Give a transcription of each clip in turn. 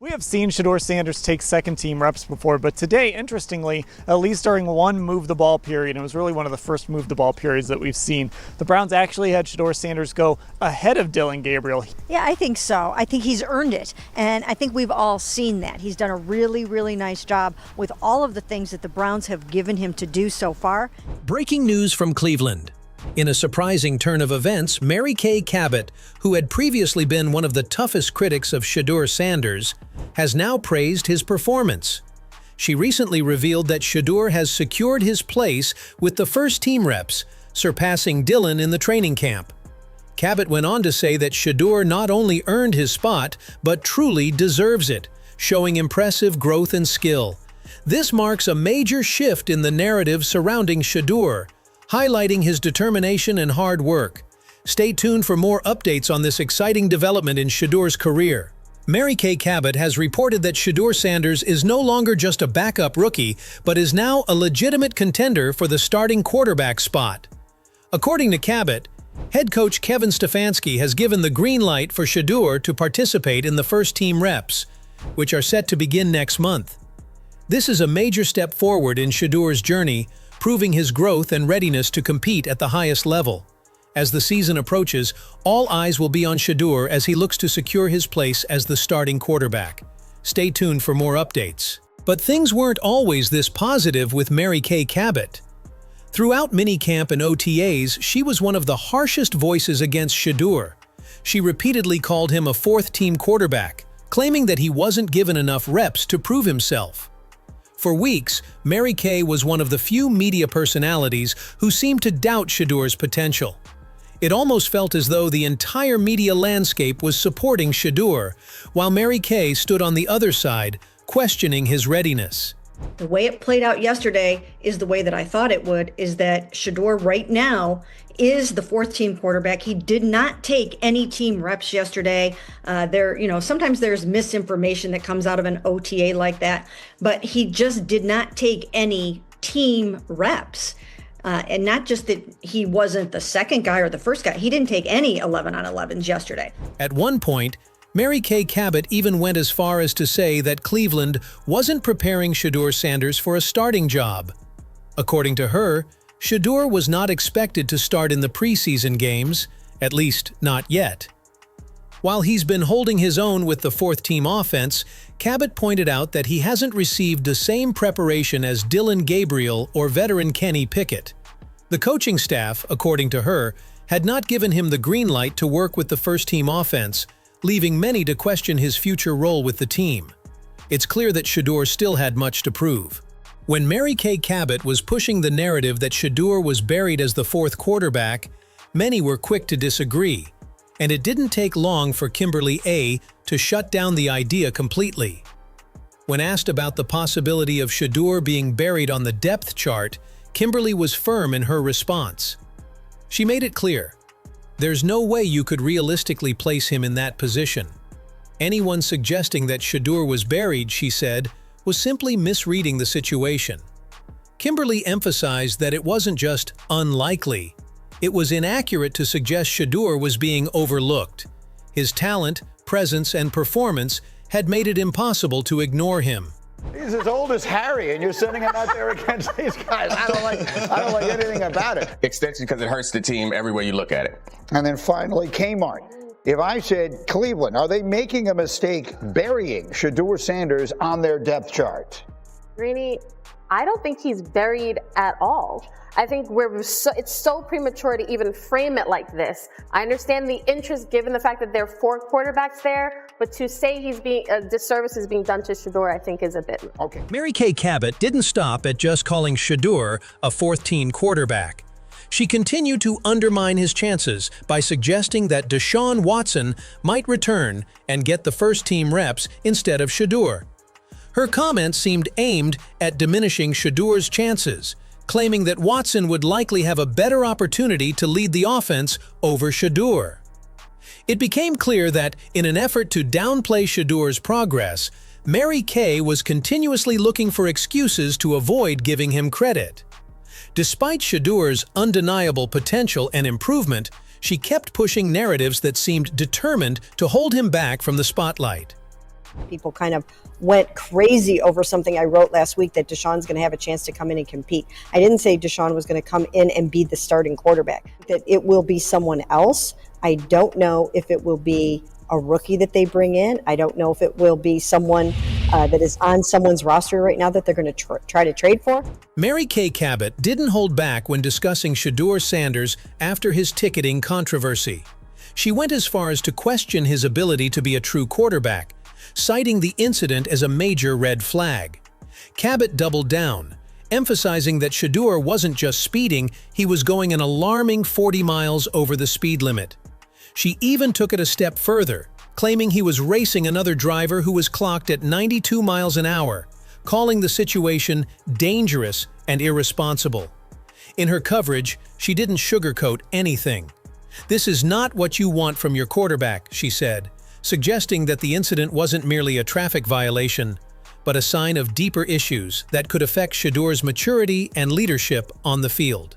We have seen Shedeur Sanders take second-team reps before, but today, interestingly, at least during one move-the-ball period, it was really one of the first move-the-ball periods that we've seen, the Browns actually had Shedeur Sanders go ahead of Dillon Gabriel. Yeah, I think so. I think he's earned it, and I think we've all seen that. He's done a really, really nice job with all of the things that the Browns have given him to do so far. Breaking news from Cleveland. In a surprising turn of events, Mary Kay Cabot, who had previously been one of the toughest critics of Shedeur Sanders, has now praised his performance. She recently revealed that Shedeur has secured his place with the first team reps, surpassing Dillon in the training camp. Cabot went on to say that Shedeur not only earned his spot, but truly deserves it, showing impressive growth and skill. This marks a major shift in the narrative surrounding Shedeur, highlighting his determination and hard work. Stay tuned for more updates on this exciting development in Shedeur's career. Mary Kay Cabot has reported that Shedeur Sanders is no longer just a backup rookie, but is now a legitimate contender for the starting quarterback spot. According to Cabot, head coach Kevin Stefanski has given the green light for Shedeur to participate in the first team reps, which are set to begin next month. This is a major step forward in Shedeur's journey, proving his growth and readiness to compete at the highest level. As the season approaches, all eyes will be on Shedeur as he looks to secure his place as the starting quarterback. Stay tuned for more updates. But things weren't always this positive with Mary Kay Cabot. Throughout minicamp and OTAs, she was one of the harshest voices against Shedeur. She repeatedly called him a fourth-team quarterback, claiming that he wasn't given enough reps to prove himself. For weeks, Mary Kay was one of the few media personalities who seemed to doubt Shedeur's potential. It almost felt as though the entire media landscape was supporting Shedeur, while Mary Kay stood on the other side, questioning his readiness. The way it played out yesterday is the way that I thought it would, is that Shedeur right now is the fourth team quarterback. He did not take any team reps yesterday. Sometimes there's misinformation that comes out of an OTA like that, but he just did not take any team reps. And not just that he wasn't the second guy or the first guy, he didn't take any 11-on-11s yesterday. At one point, Mary Kay Cabot even went as far as to say that Cleveland wasn't preparing Shedeur Sanders for a starting job. According to her, Shedeur was not expected to start in the preseason games, at least not yet. While he's been holding his own with the fourth-team offense, Cabot pointed out that he hasn't received the same preparation as Dillon Gabriel or veteran Kenny Pickett. The coaching staff, according to her, had not given him the green light to work with the first-team offense, leaving many to question his future role with the team. It's clear that Shedeur still had much to prove. When Mary Kay Cabot was pushing the narrative that Shedeur was buried as the fourth quarterback, many were quick to disagree, and it didn't take long for Kimberly A. to shut down the idea completely. When asked about the possibility of Shedeur being buried on the depth chart, Kimberly was firm in her response. She made it clear, there's no way you could realistically place him in that position. Anyone suggesting that Shedeur was buried, she said, was simply misreading the situation. Kimberly emphasized that it wasn't just unlikely, it was inaccurate to suggest Shedeur was being overlooked. His talent, presence, and performance had made it impossible to ignore him. He's as old as Harry, and you're sending him out there against these guys. I don't like anything about it. Extension because it hurts the team every way you look at it. And then finally, Kmart. If I said Cleveland, are they making a mistake burying Shedeur Sanders on their depth chart? Greeny, I don't think he's buried at all. I think it's so premature to even frame it like this. I understand the interest given the fact that there are four quarterbacks there, but to say a disservice is being done to Shedeur, I think is a bit. Okay. Mary Kay Cabot didn't stop at just calling Shedeur a fourth-team quarterback. She continued to undermine his chances by suggesting that Deshaun Watson might return and get the first-team reps instead of Shedeur. Her comments seemed aimed at diminishing Shedeur's chances, claiming that Watson would likely have a better opportunity to lead the offense over Shedeur. It became clear that, in an effort to downplay Shedeur's progress, Mary Kay was continuously looking for excuses to avoid giving him credit. Despite Shedeur's undeniable potential and improvement, she kept pushing narratives that seemed determined to hold him back from the spotlight. People kind of went crazy over something I wrote last week, that Deshaun's going to have a chance to come in and compete. I didn't say Deshaun was going to come in and be the starting quarterback, that it will be someone else. I don't know if it will be a rookie that they bring in. I don't know if it will be someone that is on someone's roster right now that they're going to try to trade for. Mary Kay Cabot didn't hold back when discussing Shedeur Sanders after his ticketing controversy. She went as far as to question his ability to be a true quarterback, citing the incident as a major red flag. Cabot doubled down, emphasizing that Shedeur wasn't just speeding, he was going an alarming 40 miles over the speed limit. She even took it a step further, claiming he was racing another driver who was clocked at 92 miles an hour, calling the situation dangerous and irresponsible. In her coverage, she didn't sugarcoat anything. "This is not what you want from your quarterback," she said, suggesting that the incident wasn't merely a traffic violation, but a sign of deeper issues that could affect Shedeur's maturity and leadership on the field.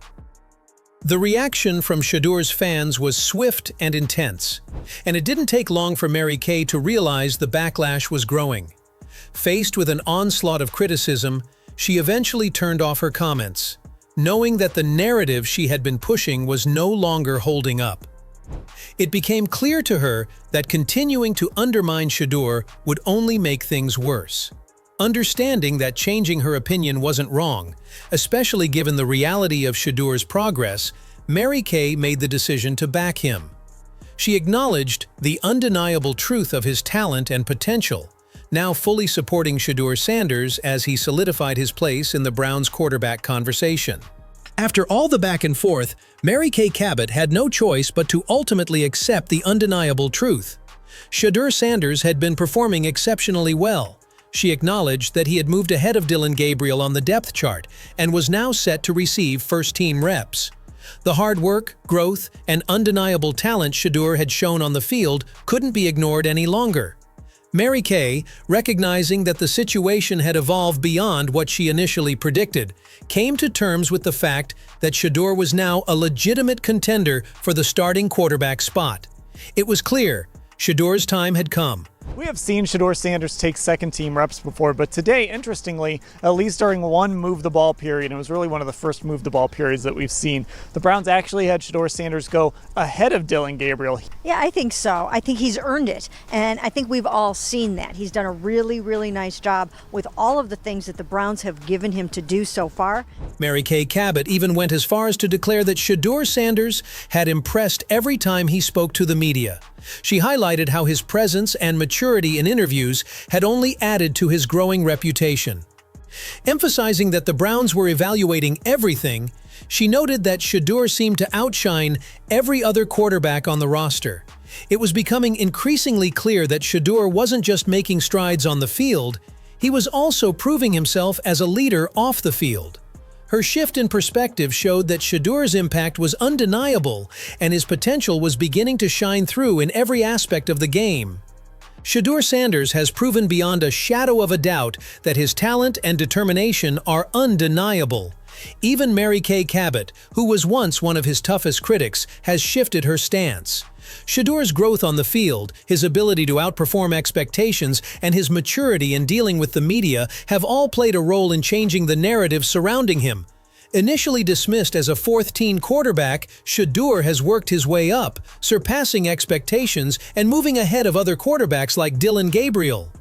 The reaction from Shedeur's fans was swift and intense, and it didn't take long for Mary Kay to realize the backlash was growing. Faced with an onslaught of criticism, she eventually turned off her comments, knowing that the narrative she had been pushing was no longer holding up. It became clear to her that continuing to undermine Shedeur would only make things worse. Understanding that changing her opinion wasn't wrong, especially given the reality of Shedeur's progress, Mary Kay made the decision to back him. She acknowledged the undeniable truth of his talent and potential, now fully supporting Shedeur Sanders as he solidified his place in the Browns' quarterback conversation. After all the back and forth, Mary Kay Cabot had no choice but to ultimately accept the undeniable truth. Shedeur Sanders had been performing exceptionally well. She acknowledged that he had moved ahead of Dillon Gabriel on the depth chart and was now set to receive first-team reps. The hard work, growth, and undeniable talent Shedeur had shown on the field couldn't be ignored any longer. Mary Kay, recognizing that the situation had evolved beyond what she initially predicted, came to terms with the fact that Shedeur was now a legitimate contender for the starting quarterback spot. It was clear Shedeur's time had come. We have seen Shedeur Sanders take second-team reps before, but today, interestingly, at least during one move-the-ball period, it was really one of the first move-the-ball periods that we've seen, the Browns actually had Shedeur Sanders go ahead of Dillon Gabriel. Yeah, I think so. I think he's earned it, and I think we've all seen that. He's done a really, really nice job with all of the things that the Browns have given him to do so far. Mary Kay Cabot even went as far as to declare that Shedeur Sanders had impressed every time he spoke to the media. She highlighted how his presence and maturity in interviews had only added to his growing reputation. Emphasizing that the Browns were evaluating everything, she noted that Shedeur seemed to outshine every other quarterback on the roster. It was becoming increasingly clear that Shedeur wasn't just making strides on the field, he was also proving himself as a leader off the field. Her shift in perspective showed that Shedeur's impact was undeniable and his potential was beginning to shine through in every aspect of the game. Shedeur Sanders has proven beyond a shadow of a doubt that his talent and determination are undeniable. Even Mary Kay Cabot, who was once one of his toughest critics, has shifted her stance. Shedeur's growth on the field, his ability to outperform expectations, and his maturity in dealing with the media have all played a role in changing the narrative surrounding him. Initially dismissed as a fourth-team quarterback, Shedeur has worked his way up, surpassing expectations and moving ahead of other quarterbacks like Dillon Gabriel.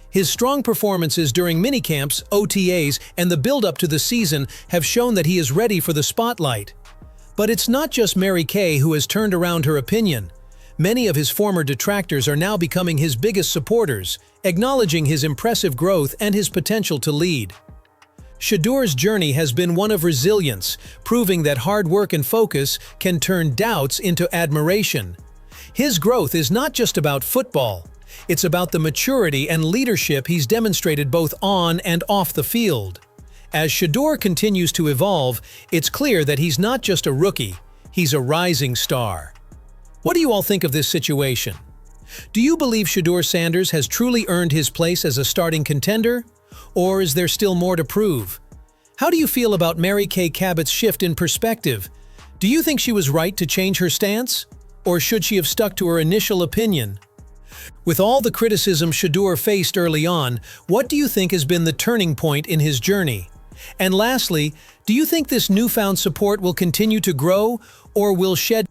His strong performances during minicamps, OTAs, and the build-up to the season have shown that he is ready for the spotlight. But it's not just Mary Kay who has turned around her opinion. Many of his former detractors are now becoming his biggest supporters, acknowledging his impressive growth and his potential to lead. Shedeur's journey has been one of resilience, proving that hard work and focus can turn doubts into admiration. His growth is not just about football. It's about the maturity and leadership he's demonstrated both on and off the field. As Shedeur continues to evolve, it's clear that he's not just a rookie, he's a rising star. What do you all think of this situation? Do you believe Shedeur Sanders has truly earned his place as a starting contender? Or is there still more to prove? How do you feel about Mary Kay Cabot's shift in perspective? Do you think she was right to change her stance? Or should she have stuck to her initial opinion? With all the criticism Shedeur faced early on, what do you think has been the turning point in his journey? And lastly, do you think this newfound support will continue to grow, or will Shedeur